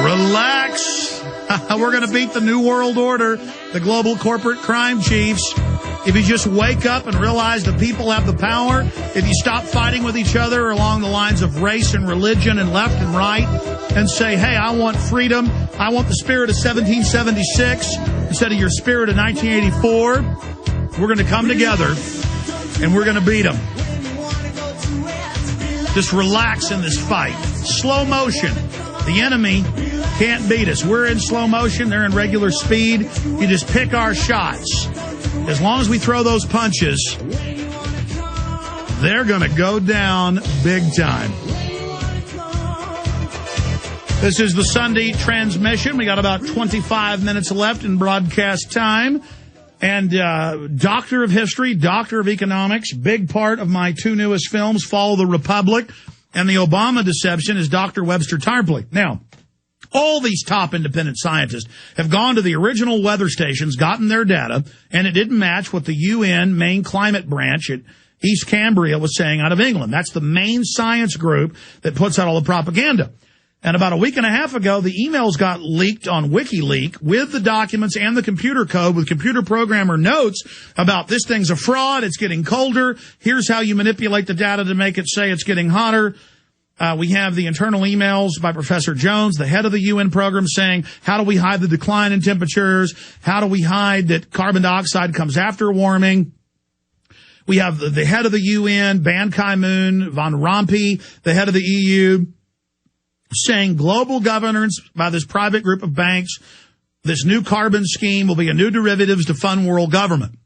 Relax. We're going to beat the New World Order, the global corporate crime chiefs. If you just wake up and realize the people have the power, if you stop fighting with each other along the lines of race and religion and left and right, and say, hey, I want freedom, I want the spirit of 1776 instead of your spirit of 1984, we're going to come together and we're going to beat them. Just relax in this fight. Slow motion. The enemy can't beat us. We're in slow motion. They're in regular speed. You just pick our shots. As long as we throw those punches, they're going to go down big time. This is the Sunday transmission. We got about 25 minutes left in broadcast time. And Doctor of History, Doctor of Economics, big part of my two newest films, Follow the Republic and The Obama Deception, is Dr. Webster Tarpley. Now, all these top independent scientists have gone to the original weather stations, gotten their data, and it didn't match what the UN main climate branch at East Cambria was saying out of England. That's the main science group that puts out all the propaganda. And about a week and a half ago, the emails got leaked on WikiLeaks with the documents and the computer code with computer programmer notes about this thing's a fraud, it's getting colder, here's how you manipulate the data to make it say it's getting hotter. We have the internal emails by Professor Jones, the head of the UN program, saying, how do we hide the decline in temperatures? How do we hide that carbon dioxide comes after warming? We have the head of the UN, Ban Ki-moon, Van Rompuy, the head of the EU, saying global governance by this private group of banks, this new carbon scheme will be a new derivatives to fund world government.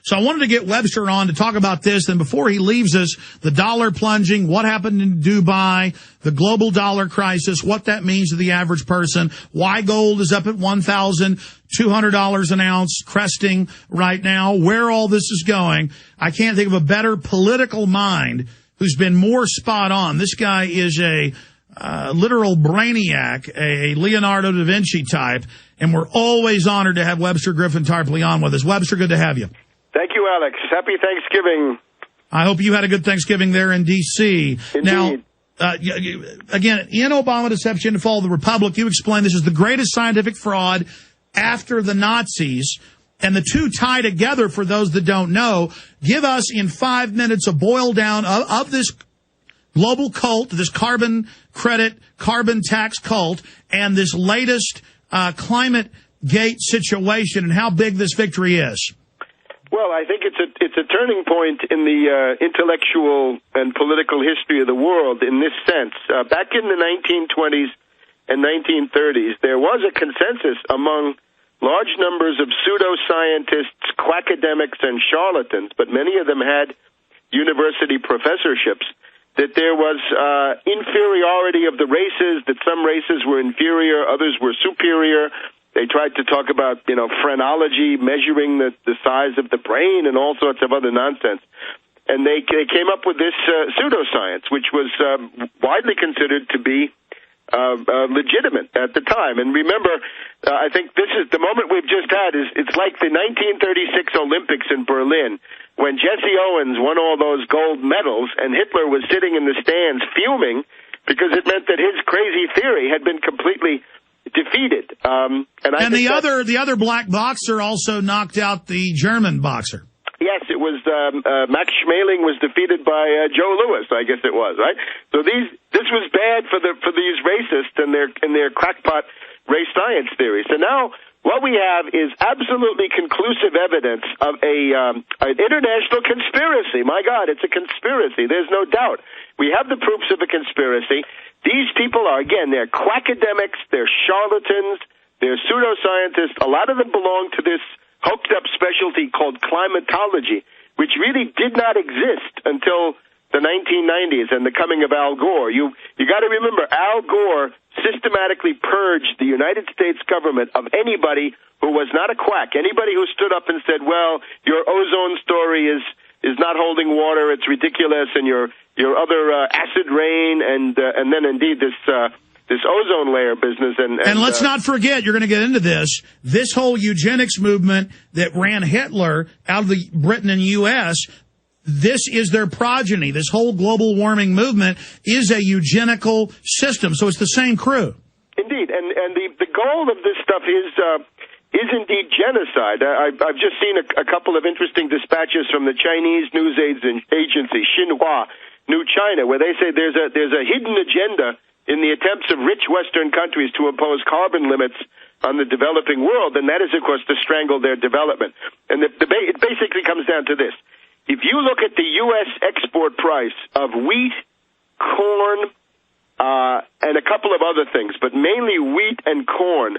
So I wanted to get Webster on to talk about this. And before he leaves us, the dollar plunging, what happened in Dubai, the global dollar crisis, what that means to the average person, why gold is up at $1,200 an ounce, cresting right now, where all this is going. I can't think of a better political mind who's been more spot on. This guy is a literal brainiac, a Leonardo da Vinci type, and we're always honored to have Webster Griffin Tarpley on with us. Webster, good to have you. Thank you, Alex. Happy Thanksgiving. I hope you had a good Thanksgiving there in D.C. Indeed. Now, again, in Obama Deception to Follow the Republic, you explain this is the greatest scientific fraud after the Nazis, and the two tie together for those that don't know. Give us in 5 minutes a boil down of this global cult, this carbon credit, carbon tax cult, and this latest climate gate situation and how big this victory is. Well, I think it's a turning point in the intellectual and political history of the world in this sense. Back in the 1920s and 1930s, there was a consensus among large numbers of pseudoscientists, quackademics, and charlatans, but many of them had university professorships, that there was inferiority of the races, that some races were inferior, others were superior. They tried to talk about, phrenology, measuring the size of the brain and all sorts of other nonsense. And they came up with this pseudoscience, which was widely considered to be legitimate at the time. And remember, I think this is the moment we've just had. It's like the 1936 Olympics in Berlin, when Jesse Owens won all those gold medals and Hitler was sitting in the stands fuming because it meant that his crazy theory had been completely defeated. And the other black boxer also knocked out the German boxer. Yes, it was Max Schmeling was defeated by Joe Louis, I guess it was, right? So this was bad for these racists and their crackpot race science theory. So now what we have is absolutely conclusive evidence of an international conspiracy. My God, it's a conspiracy. There's no doubt. We have the proofs of a conspiracy. These people are, again, they're quackademics, they're charlatans, they're pseudoscientists. A lot of them belong to this hoked-up specialty called climatology, which really did not exist until the 1990s and the coming of Al Gore. You got to remember, Al Gore systematically purged the United States government of anybody who was not a quack, anybody who stood up and said, well, your ozone story is not holding water, it's ridiculous, and your other acid rain, and then indeed this ozone layer business. And let's not forget, you're going to get into this whole eugenics movement that ran Hitler out of the Britain and U.S., this is their progeny. This whole global warming movement is a eugenical system. So it's the same crew. Indeed. And the goal of this stuff is indeed genocide. I've just seen a couple of interesting dispatches from the Chinese news agency, Xinhua, New China, where they say there's a hidden agenda in the attempts of rich Western countries to impose carbon limits on the developing world, and that is, of course, to strangle their development. And it basically comes down to this. If you look at the U.S. export price of wheat, corn, and a couple of other things, but mainly wheat and corn,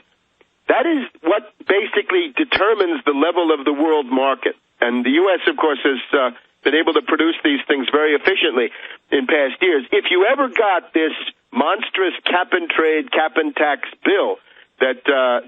that is what basically determines the level of the world market. And the U.S., of course, has been able to produce these things very efficiently in past years. If you ever got this monstrous cap-and-trade, cap-and-tax bill that the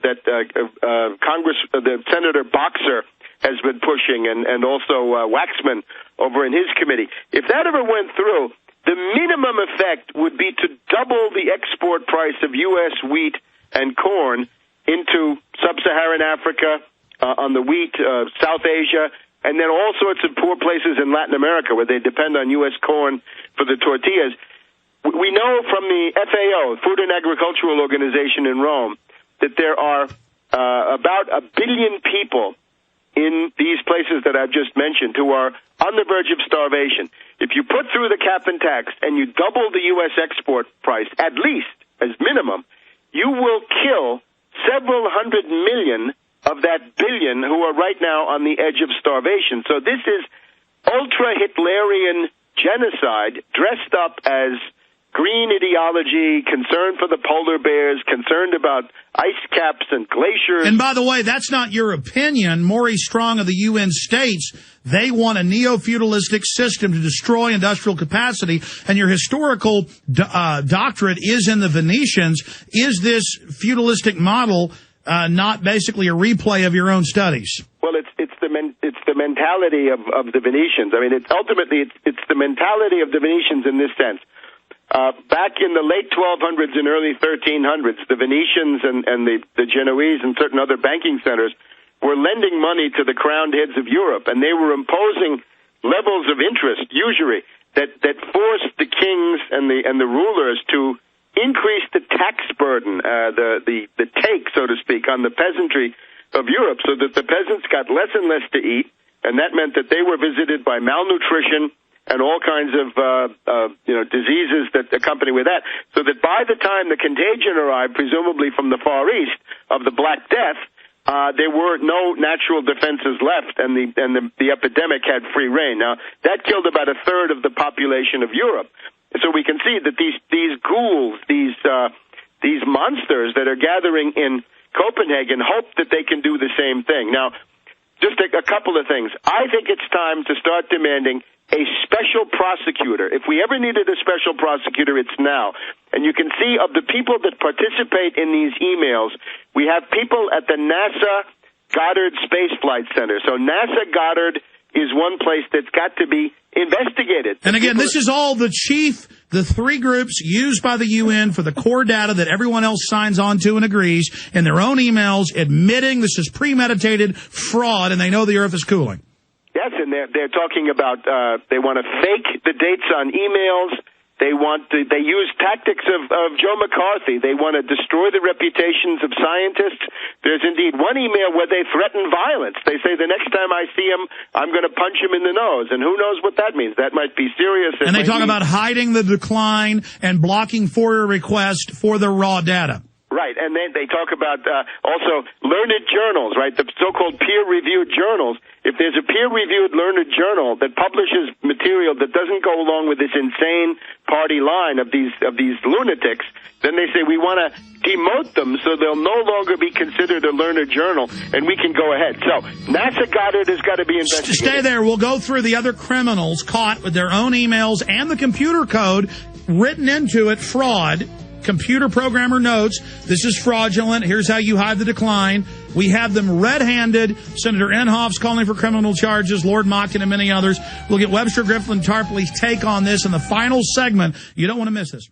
Senator Boxer has been pushing, and also Waxman over in his committee, if that ever went through, the minimum effect would be to double the export price of U.S. wheat and corn into sub-Saharan Africa, on the wheat, South Asia, and then all sorts of poor places in Latin America where they depend on U.S. corn for the tortillas. We know from the FAO, Food and Agricultural Organization in Rome, that there are about 1 billion people in these places that I've just mentioned who are on the verge of starvation. If you put through the cap and tax and you double the U.S. export price, at least, as minimum, you will kill several hundred million of that billion who are right now on the edge of starvation. So this is ultra-Hitlerian genocide dressed up as green ideology, concern for the polar bears, concerned about ice caps and glaciers. And by the way, that's not your opinion. Maurice Strong of the UN states they want a neo-feudalistic system to destroy industrial capacity, and your historical doctorate is in the Venetians. Is this feudalistic model not basically a replay of your own studies? Well, it's the mentality of the Venetians. I mean, it's the mentality of the Venetians in this sense. Back in the late 1200s and early 1300s, the Venetians and the Genoese and certain other banking centers were lending money to the crowned heads of Europe, and they were imposing levels of interest, usury, that forced the kings and the rulers to increase the tax burden, the take, so to speak, on the peasantry of Europe, so that the peasants got less and less to eat, and that meant that they were visited by malnutrition and all kinds of diseases that accompany with that, so that by the time the contagion arrived, presumably from the Far East, of the Black Death, there were no natural defenses left, and the epidemic had free reign. Now, that killed about a third of the population of Europe. So we can see that these ghouls, these monsters that are gathering in Copenhagen hope that they can do the same thing. Now, just a couple of things. I think it's time to start demanding a special prosecutor. If we ever needed a special prosecutor, it's now. And you can see of the people that participate in these emails, we have people at the NASA Goddard Space Flight Center. So NASA Goddard is one place that's got to be investigated. And again, this is all the three groups used by the UN for the core data that everyone else signs on to and agrees in their own emails, admitting this is premeditated fraud, and they know the Earth is cooling. Yes, and they're talking about they want to fake the dates on emails. They use tactics of Joe McCarthy. They want to destroy the reputations of scientists. There's indeed one email where they threaten violence. They say the next time I see him, I'm going to punch him in the nose. And who knows what that means? That might be serious. And they talk about hiding the decline and blocking FOIA requests for the raw data. Right, and then they talk about also learned journals, right, the so-called peer-reviewed journals. If there's a peer-reviewed learned journal that publishes material that doesn't go along with this insane party line of these lunatics, then they say we want to demote them so they'll no longer be considered a learned journal, and we can go ahead. So NASA Goddard has got to be investigated. Stay there. We'll go through the other criminals caught with their own emails and the computer code written into it, fraud. Computer programmer notes, this is fraudulent. Here's how you hide the decline. We have them red-handed. Senator Inhofe's calling for criminal charges, Lord Monckton and many others. We'll get Webster, Griffin, Tarpley's take on this in the final segment. You don't want to miss this.